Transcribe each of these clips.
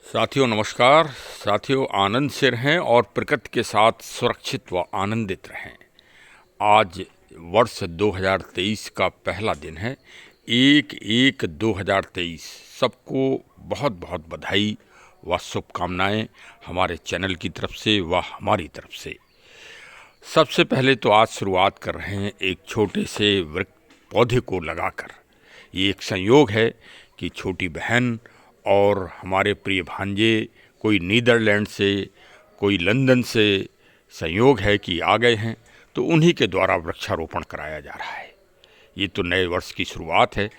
साथियों नमस्कार। साथियों आनंद से रहें और प्रकृति के साथ सुरक्षित व आनंदित रहें। आज वर्ष 2023 का पहला दिन है। 1/1/2023 सबको बहुत बहुत बधाई व शुभकामनाएं हमारे चैनल की तरफ से व हमारी तरफ से। सबसे पहले तो आज शुरुआत कर रहे हैं एक छोटे से वृक्ष पौधे को लगाकर। ये एक संयोग है कि छोटी बहन और हमारे प्रिय भांजे कोई नीदरलैंड से, कोई लंदन से संयोग है कि आ गए हैं, तो उन्हीं के द्वारा वृक्षारोपण कराया जा रहा है। ये तो नए वर्ष की शुरुआत है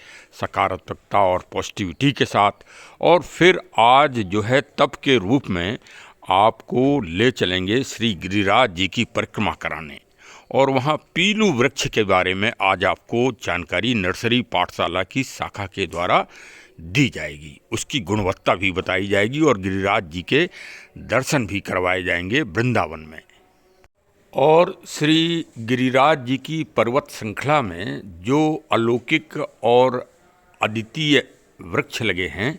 सकारात्मकता और पॉजिटिविटी के साथ। और फिर आज जो है तप के रूप में आपको ले चलेंगे श्री गिरिराज जी की परिक्रमा कराने, और वहाँ पीलू वृक्ष के बारे में आज आपको जानकारी नर्सरी पाठशाला की शाखा के द्वारा दी जाएगी। उसकी गुणवत्ता भी बताई जाएगी और गिरिराज जी के दर्शन भी करवाए जाएंगे वृंदावन में। और श्री गिरिराज जी की पर्वत श्रृंखला में जो अलौकिक और अद्वितीय वृक्ष लगे हैं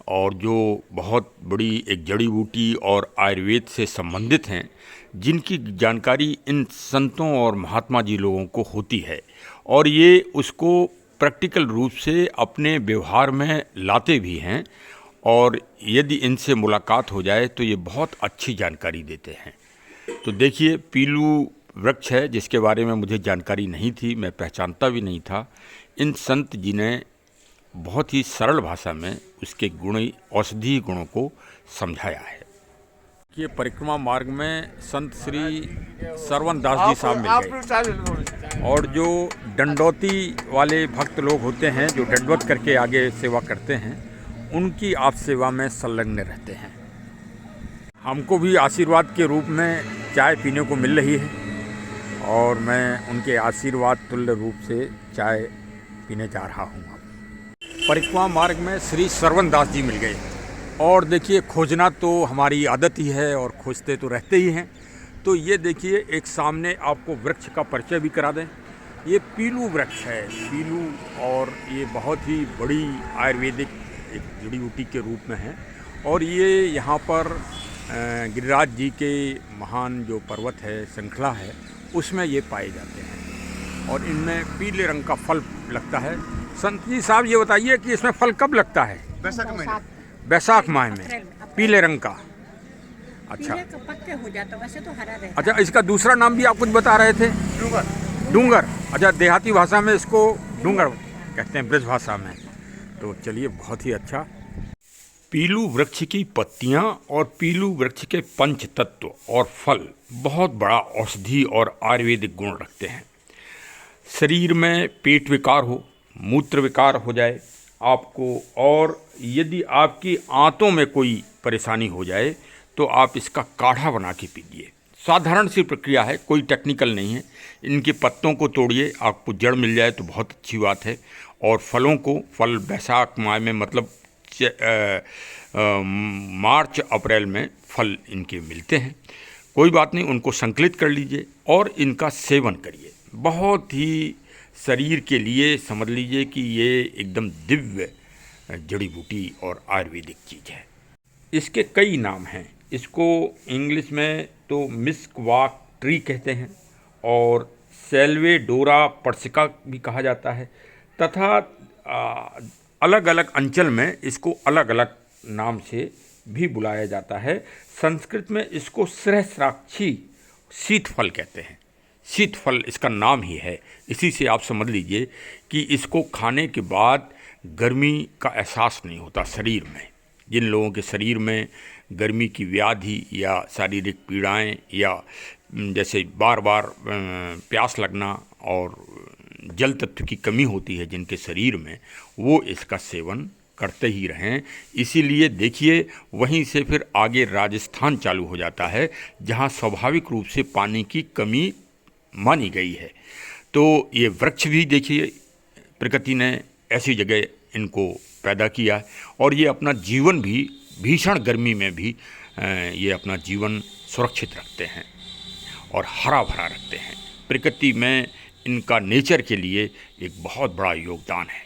और जो बहुत बड़ी एक जड़ी बूटी और आयुर्वेद से संबंधित हैं, जिनकी जानकारी इन संतों और महात्मा जी लोगों को होती है, और ये उसको प्रैक्टिकल रूप से अपने व्यवहार में लाते भी हैं, और यदि इनसे मुलाकात हो जाए तो ये बहुत अच्छी जानकारी देते हैं। तो देखिए, पीलू वृक्ष है जिसके बारे में मुझे जानकारी नहीं थी, मैं पहचानता भी नहीं था। इन संत जी ने बहुत ही सरल भाषा में उसके औषधीय गुणों को समझाया है। ये परिक्रमा मार्ग में संत श्री सरवन दास जी साहब मिल गए, और जो दंडौती वाले भक्त लोग होते हैं जो दंडवत करके आगे सेवा करते हैं, उनकी आप सेवा में संलग्न रहते हैं। हमको भी आशीर्वाद के रूप में चाय पीने को मिल रही है, और मैं उनके आशीर्वाद तुल्य रूप से चाय पीने जा रहा हूँ। परिक्रमा मार्ग में श्री सरवन दास जी मिल गए, और देखिए खोजना तो हमारी आदत ही है और खोजते तो रहते ही हैं। तो ये देखिए, एक सामने आपको वृक्ष का परिचय भी करा दें। ये पीलू वृक्ष है, पीलू, और ये बहुत ही बड़ी आयुर्वेदिक एक जड़ी बूटी के रूप में है। और ये यहाँ पर गिरिराज जी के महान जो पर्वत है, श्रृंखला है, उसमें ये पाए जाते हैं, और इनमें पीले रंग का फल लगता है। संत जी साहब ये बताइए कि इसमें फल कब लगता है? बैसाख माह में पीले रंग का। अच्छा, पत्ते हो जाता, वैसे तो हरा रहता। अच्छा, इसका दूसरा नाम भी आप कुछ बता रहे थे? डूंगर। अच्छा, देहाती भाषा में इसको डूंगर कहते हैं, ब्रज भाषा में। तो चलिए, बहुत ही अच्छा। पीलू वृक्ष की पत्तियां और पीलू वृक्ष के पंच तत्व और फल बहुत बड़ा औषधि और आयुर्वेदिक गुण रखते हैं। शरीर में पेट विकार हो, मूत्र विकार हो जाए आपको, और यदि आपकी आंतों में कोई परेशानी हो जाए, तो आप इसका काढ़ा बना के पीजिए। साधारण सी प्रक्रिया है, कोई टेक्निकल नहीं है। इनके पत्तों को तोड़िए, आपको जड़ मिल जाए तो बहुत अच्छी बात है। और फलों को, फल बैसाख माह में, मतलब मार्च अप्रैल में फल इनके मिलते हैं। कोई बात नहीं, उनको संकलित कर लीजिए और इनका सेवन करिए। बहुत ही शरीर के लिए समझ लीजिए कि ये एकदम दिव्य जड़ी बूटी और आयुर्वेदिक चीज़ है। इसके कई नाम हैं। इसको इंग्लिश में तो मिस्कवाक ट्री कहते हैं, और सेल्वेडोरा पर्सिका भी कहा जाता है, तथा अलग अलग अंचल में इसको अलग अलग नाम से भी बुलाया जाता है। संस्कृत में इसको सहस्राक्षी शीतफल कहते हैं। शीतफल इसका नाम ही है। इसी से आप समझ लीजिए कि इसको खाने के बाद गर्मी का एहसास नहीं होता शरीर में। जिन लोगों के शरीर में गर्मी की व्याधि या शारीरिक पीड़ाएं, या जैसे बार बार प्यास लगना और जल तत्व की कमी होती है जिनके शरीर में, वो इसका सेवन करते ही रहें। इसीलिए देखिए, वहीं से फिर आगे राजस्थान चालू हो जाता है, जहाँ स्वाभाविक रूप से पानी की कमी मानी गई है। तो ये वृक्ष भी देखिए, प्रकृति ने ऐसी जगह इनको पैदा किया है, और ये अपना जीवन भी भीषण गर्मी में भी ये अपना जीवन सुरक्षित रखते हैं और हरा भरा रखते हैं। प्रकृति में इनका नेचर के लिए एक बहुत बड़ा योगदान है।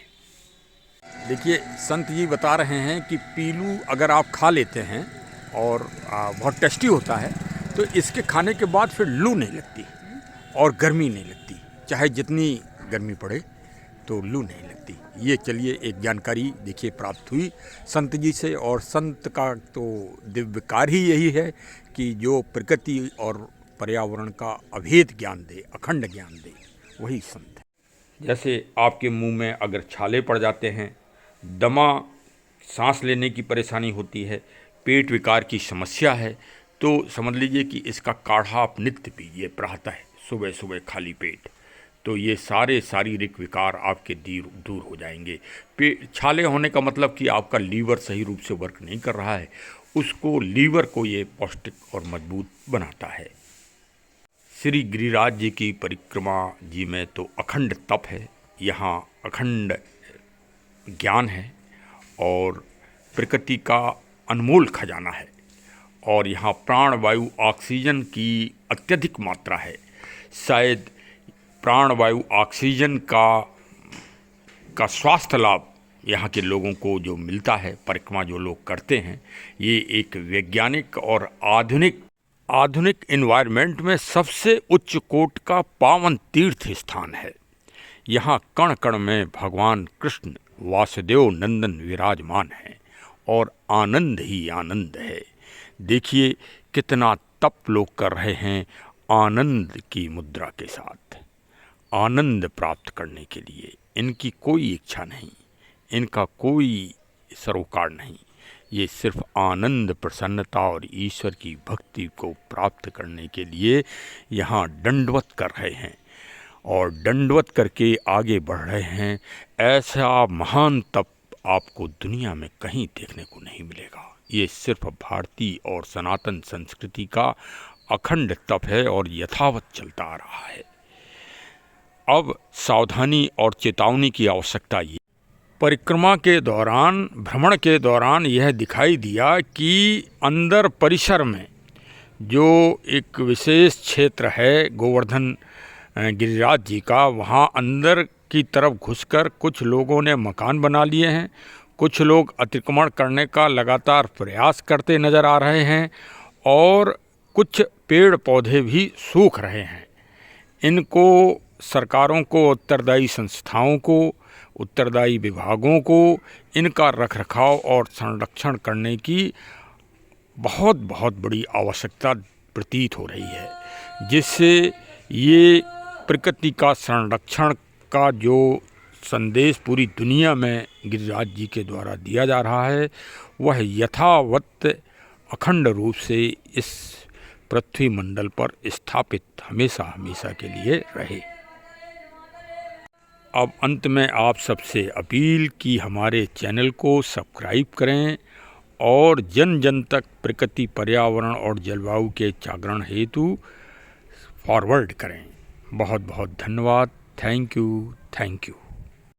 देखिए, संत जी बता रहे हैं कि पीलू अगर आप खा लेते हैं और बहुत टेस्टी होता है, तो इसके खाने के बाद फिर लू नहीं लगती और गर्मी नहीं लगती, चाहे जितनी गर्मी पड़े तो लू नहीं लगती। ये चलिए एक जानकारी देखिए प्राप्त हुई संत जी से, और संत का तो दिव्य कार्य ही यही है कि जो प्रकृति और पर्यावरण का अभेद ज्ञान दे, अखंड ज्ञान दे, वही संत है। जैसे आपके मुंह में अगर छाले पड़ जाते हैं, दमा, सांस लेने की परेशानी होती है, पेट विकार की समस्या है, तो समझ लीजिए कि इसका काढ़ा आप नित्य पीजिए प्रातः सुबह सुबह खाली पेट, तो ये सारे शारीरिक विकार आपके दूर हो जाएंगे। छाले होने का मतलब कि आपका लीवर सही रूप से वर्क नहीं कर रहा है, उसको लीवर को ये पौष्टिक और मजबूत बनाता है। श्री गिरिराज जी की परिक्रमा जी में तो अखंड तप है, यहाँ अखंड ज्ञान है और प्रकृति का अनमोल खजाना है, और यहाँ प्राण वायु ऑक्सीजन की अत्यधिक मात्रा है। शायद प्राण वायु ऑक्सीजन का स्वास्थ्य लाभ यहाँ के लोगों को जो मिलता है, परिक्रमा जो लोग करते हैं, ये एक वैज्ञानिक और आधुनिक एनवायरनमेंट में सबसे उच्च कोट का पावन तीर्थ स्थान है। यहाँ कण कण में भगवान कृष्ण वासुदेव नंदन विराजमान हैं और आनंद ही आनंद है। देखिए कितना तप लोग कर रहे हैं आनंद की मुद्रा के साथ, आनंद प्राप्त करने के लिए। इनकी कोई इच्छा नहीं, इनका कोई सरोकार नहीं, ये सिर्फ आनंद, प्रसन्नता और ईश्वर की भक्ति को प्राप्त करने के लिए यहाँ दंडवत कर रहे हैं और दंडवत करके आगे बढ़ रहे हैं। ऐसा महान तप आपको दुनिया में कहीं देखने को नहीं मिलेगा। ये सिर्फ भारतीय और सनातन संस्कृति का अखंड तप है और यथावत चलता आ रहा है। अब सावधानी और चेतावनी की आवश्यकता ये, परिक्रमा के दौरान, भ्रमण के दौरान यह दिखाई दिया कि अंदर परिसर में जो एक विशेष क्षेत्र है गोवर्धन गिरिराज जी का, वहाँ अंदर की तरफ घुसकर कुछ लोगों ने मकान बना लिए हैं, कुछ लोग अतिक्रमण करने का लगातार प्रयास करते नज़र आ रहे हैं और कुछ पेड़ पौधे भी सूख रहे हैं। इनको सरकारों को, उत्तरदायी संस्थाओं को, उत्तरदायी विभागों को इनका रखरखाव और संरक्षण करने की बहुत बहुत बड़ी आवश्यकता प्रतीत हो रही है, जिससे ये प्रकृति का संरक्षण का जो संदेश पूरी दुनिया में गिरिराज जी के द्वारा दिया जा रहा है, वह यथावत अखंड रूप से इस पृथ्वी मंडल पर स्थापित हमेशा हमेशा के लिए रहे। अब अंत में आप सबसे अपील कि हमारे चैनल को सब्सक्राइब करें और जन जन तक प्रकृति, पर्यावरण और जलवायु के जागरण हेतु फॉरवर्ड करें। बहुत बहुत धन्यवाद। Thank you.